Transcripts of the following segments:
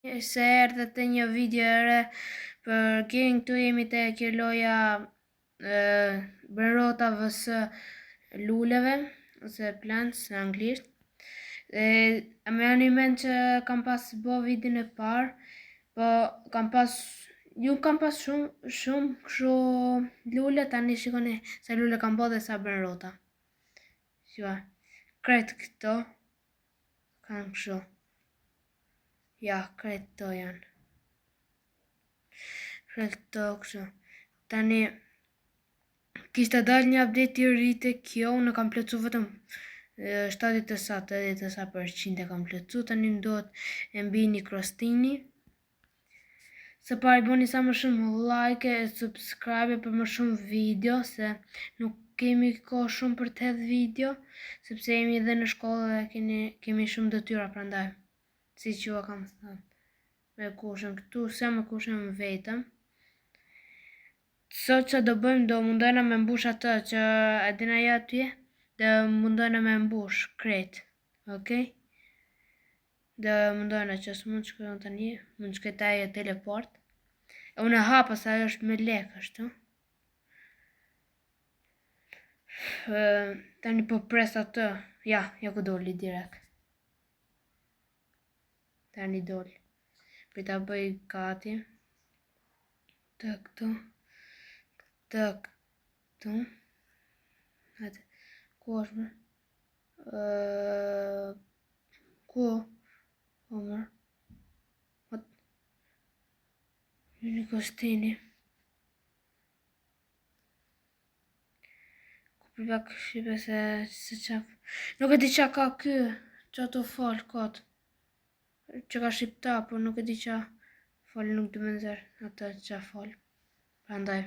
Se erdhe të një video e re për King. Këtu jemi te kjo loja Brërota vs luleve ose plants në anglisht. Me animen që kam pas bo videon e parë, po kam pas shumë kështu lule. Tani shikoni sa lule kam bo dhe sa brërota. Shua, kretë këto kanë kështu. Ja, kretë to janë. Kretë to kështu. Tani, kishte dalë një update i ri te kjo, unë kam plotsu vetëm 80% e kam plotsu. Tani më duhet e mbini krostini. Se pari boni sa më shumë like e subscribe për më shumë video, se nuk kemi kohë shumë për të hedhë video, sepse jemi edhe në shkollë dhe kemi shumë detyra, prandaj. Si që kam thënë, me kushën këtu, se me kushën vetëm. Sot që do bëjmë, do mundojna me mbush atë që edina ja atje, do mundojna me mbush kretë, okej? Do mundojna që së mund shkojnë të një, mund shkojnë e teleport. E unë e hapa sa është me lekë, ashtu. Tani po pres atë, ja ku doli direkt. Tani doli. Për ta bëj gati. Të këtu. Të këtu. Hajde. Ku është më? Ku? O mërë. Një kostini. Ku përbak shqipe se qaf. Nuk e di qa ka kë. Qa të falë kotë. Që ka shqipta, por nuk e di qa falë, nuk du me nëzërë atë qa falë. Prandaj.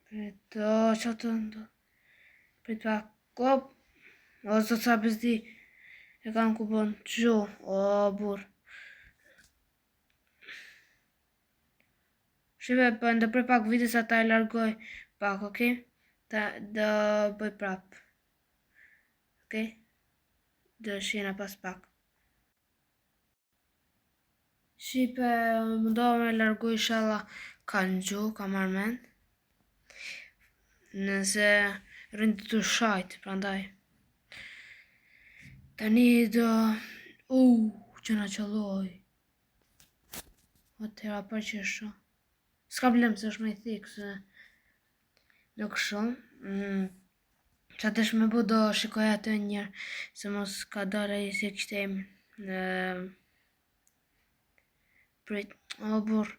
Preto, qa të ndo. Preto a kop. O, zot sa bezdi. E kam kupon gjo. O, bur. Shqipe, për ndë prej pak video sa ta e largoj pak, okej? Do bëj prap. Okej? Do shjena pas pak. Shqipe, më do me largu i shala kanë gju, ka marmen. Nëse rëndë të shajt, prandaj. Tani do... që na qëlloj. O tëra për që shumë. Ska blem se është me i thikë, se... Nuk shumë. Qa të shme bu do shikoj atë njërë, se mos ka dare i si kështë emë. Prit, o burë.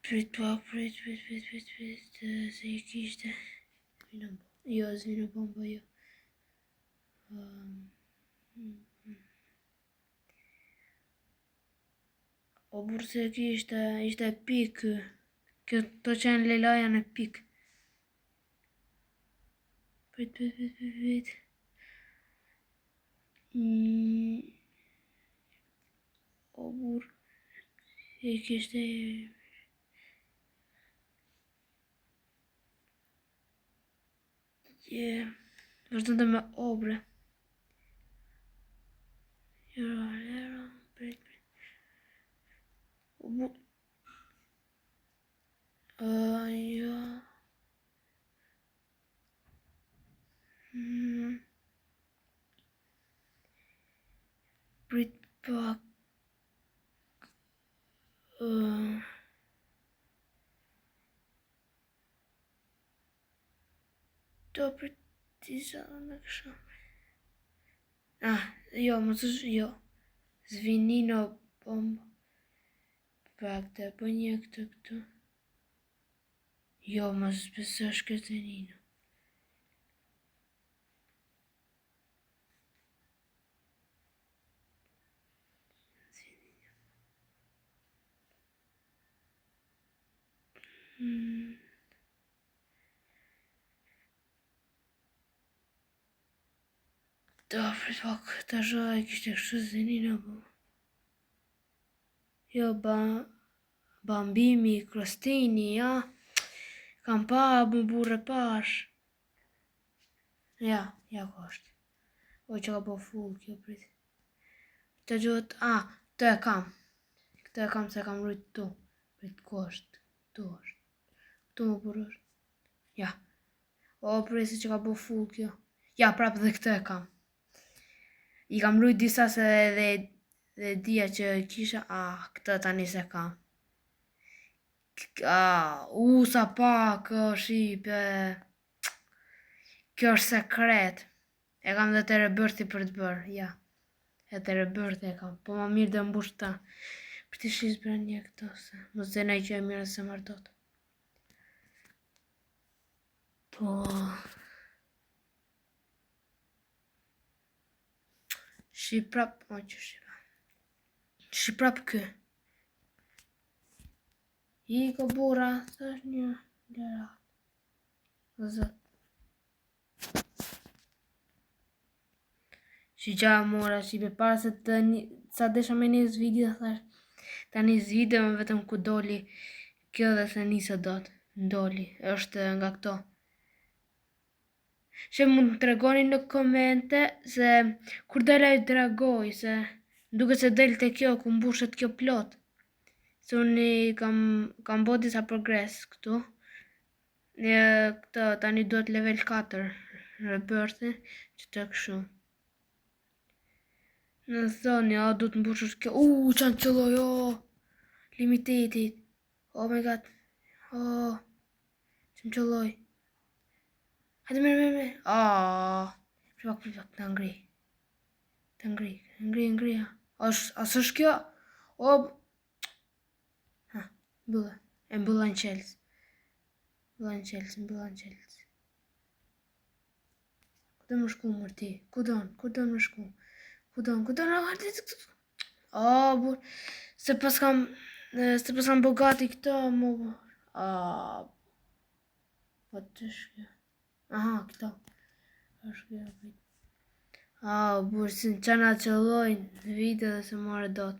Prit pak, prit, se i kishte. Jo, zvinë bomba, jo. O burë se ki ishte pikë. Këto që janë lejlaja në pikë. Prit. O burë. E kishte... Vërtën të me obre. Lero, prit. O burë. Jo. Prit pak. Do prit tisa në kësha. Jo, më të jo. Zvinino bomba. Pak të për një këtu. Jo, më zbesësh këtë nino. Do, prit pak, të shoj, kishte kështu zini në bu. Jo, Bambimi, Krostini, ja. Kam pa, më burre pash. Ja ko është. O që ka po full kjo prit. Të gjuhët, të e kam. Këtë e kam se kam rujt tu. Prit ku është, tu është. Tu më burre është. Ja. O presi që ka po full kjo. Ja, prap dhe këtë e kam. I kam rujt disa se dhe dia që kisha, këtë tani se kam. Sa pak, shipe. Kjo është sekret. E kam dhe të rebërthi për të bërë, ja. E të rebërthi e kam, po ma mirë dhe mbush ta. Për të shizë bërë një këto se, mos dhe nej që e mirë se mardot. Po... Shqiprap, Shqiprap kë. I ko bura, së është një lera. Zët. Që qa mora, që i be parë se të sa desha me njës video, thash, ta njës video me vetëm ku doli kjo dhe se njësë dot, ndoli, është nga këto. Që mund të tregoni në komente se kur dela i dragoj, se duke se del të kjo, ku mbushet kjo plot. Se unë kam bo disa progres këtu. Këto tani duhet level 4 rebirthi që të këshu. Në thoni, du të mbushush kjo. Që në qëlloj, limitetit. Oh my god. Që më qëlloj. Hajde me. Pripak, të ngri. Të ngri. Asë është kjo? Bëllë. E mbëllë në qelës. Mbëllë në qelës. Kudo më shku mërë ti? Kudo më shku? Kudo, bur. Se pas kam bogati këto, më bur. Po të shkjo. Këto. Është kjo. Bur, si në qana qëllojnë video dhe se more dot.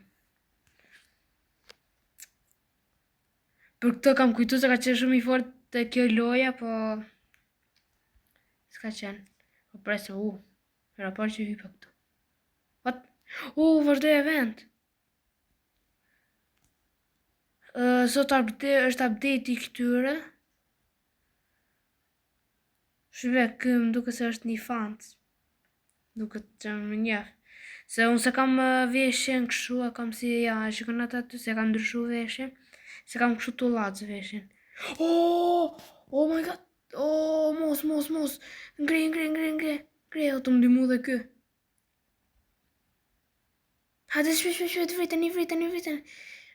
Për këto kam kujtu se ka qenë shumë i fort të kjo loja, po... Ska qenë. Po presë, Era parë që hypa këtu. What? Vazhdoj event. Sot është update i këtyre. Shve këm duke se është një fans. Duke që më njef. Se unë se kam veshen këshu, e kam si, shikonat aty, se kam ndryshu veshen. Se kam këshu të latës veshen. Oh my god. Mos. Ngri. O të më dimu dhe kë. Hajde shpet, vritën.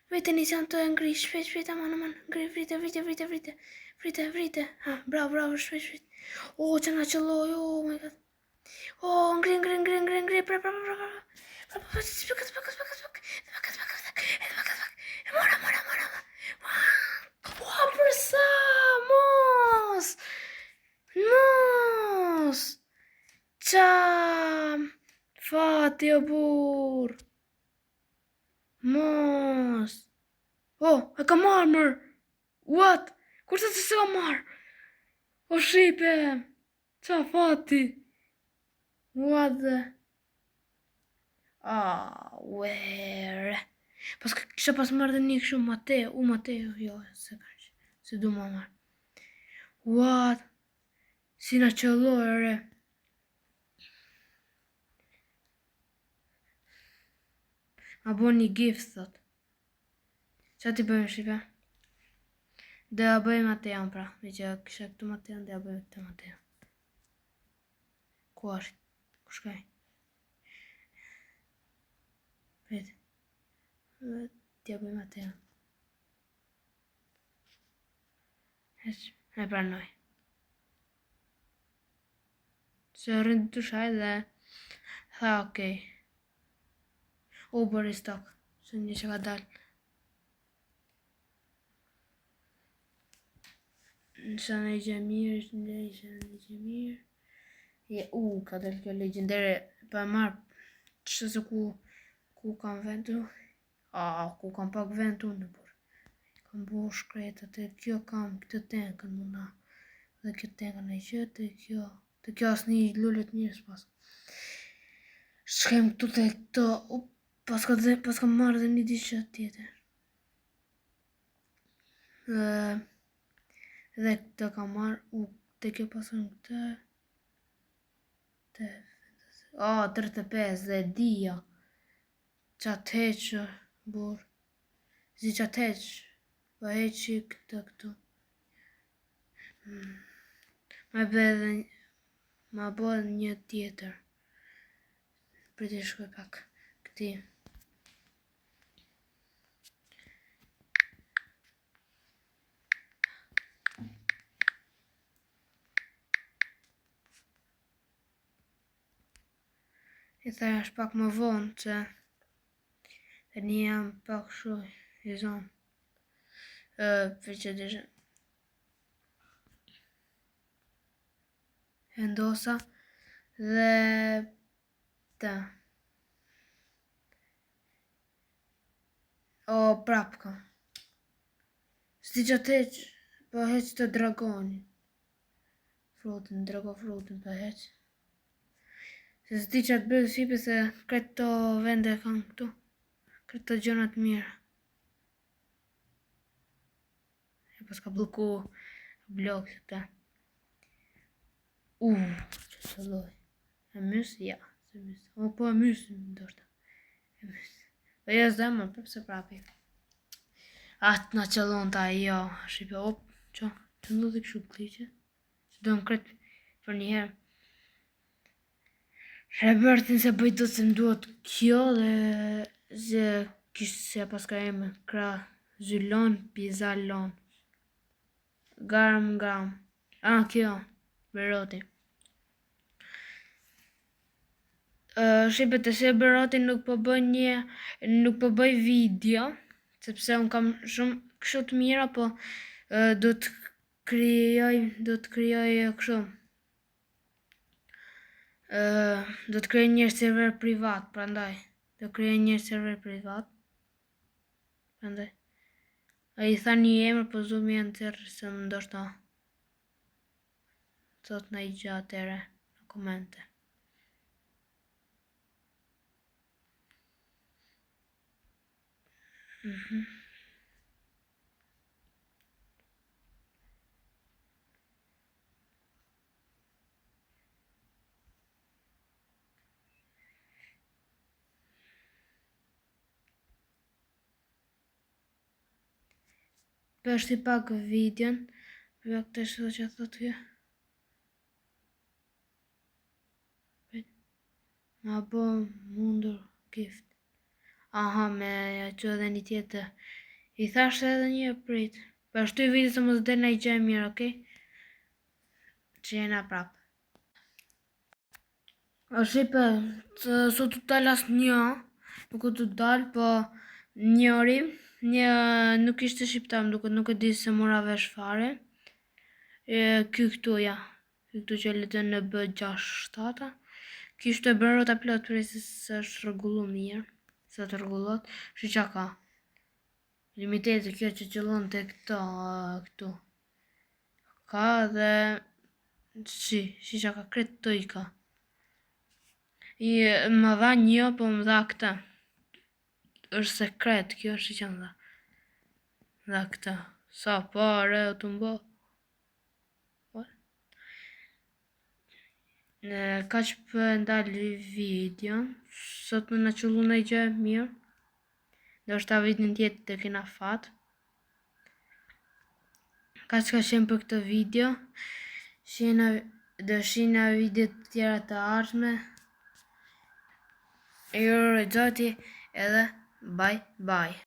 Vritën i se janë të ngri, shpet, aman. Ngri, vrite. Bravo, shpet. Që nga qëlloj, oh my god. Ngri, pra. Mora. Përsa, mos. Qam. Fati o bur. Mos. E ka marrë. What? Kurse se ka marrë? O shipe. Qa fati? What the? Where? Pas kisha pas marrë dhe një këshu Mateo. Jo, se ka që. Se du ma marrë. What? Si na qëlloj, re. Ma bo një gift, thot. Qa ti bëjmë, shipe? Dhe a bëjmë Mateon, pra. Dhe që kisha këtu Mateon, dhe a bëjmë këtu Mateon. Ku ashtë? Ku shkaj? Prit. Dhe a bëjmë Mateon. E pranoj. Se rrëndë të shaj dhe tha okej. Bërë i stok, se një që ka dalë. Nësa në i gjemir, ka dalë kjo legendere, pa marë, që se ku kam vendu, ku kam pak vendu në burë. Kam bo shkretët e kjo kam këtë tenkën muna. Dhe kjo tenkën e që të kjo. Të kjo asë një lullet njërës pas. Shkem këtu të këto. Pas ka marrë dhe një diqë tjetër. Dhe këtë ka marrë. Të kjo pasën këtë. 35 dhe dhja. Qatë heqë burë. Zi qatë heqë. Po heqë këtë këtu. Ma bëdhe një tjetër. Për të shkoj pak këti. I thaj është pak më vonë që dhe një jam pak shuj i zonë. Për që dishë vendosa dhe ta. Prapka. Sti që të heqë, po heqë të dragonin. Drago frutin po heqë. Se sti që të bërë shipi se këto vende kanë këtu. Këto gjënat mirë. E pas ka bloku blok këta. Që të loj. E mysë? Ja. Po e mysë më ndoshta. E mysë. Dhe jo zemë, përse prapi. Atë nga qëllon ta jo. Shqipe, që në dhe këshu kliqe. Që do në kretë për njëherë. Shrebertin se bëjtë do të se më duhet kjo dhe zë kishtë se pas ka e me kra zylon, pizalon. Gram. Kjo, beroti. Shqipet e se beroti nuk po bëj video, sepse unë kam shumë kështu të mira, po do të krijoj kështu. Do të krijoj një server privat, prandaj. Do krijoj një server privat. Prandaj. I tha një emër, po zumi janë tërë se më ndoshta thot në i gjatë ere në komente. Përshti pak videon, për këtë shto që thot kjo. Ma bo mundur gift. Aha, me që edhe një tjetër. I thashtë edhe një prit. Përshtu i video se mos dhe në i gjë mirë, okej? Që jena prapë. O shqipe, sot të dalë asë një, nuk të dalë, po njëri, nuk ishte shqiptar, nuk e di se mora vesh fare. Ky këtu, ja. Ky këtu që letën në B67. Kishte bërë rota plot për se është rregullu mirë. Se të rregullot. Shi qa ka. Limiteti kjo që qëllon të këtu. Ka dhe... Shi qa ka kretë të i ka. Më dha një, po më dha këta. është sekret, kjo është që më dha. Dha këta. Sa pare o të mbo. Ka që për ndalë video. Sot më në qëllu në i gjë mirë. Dhe është ta vitin tjetë të kena fatë. Ka që ka shenë për këtë video. Dhe shina video të tjera të ardhme. E jo rëgjati edhe bye bye.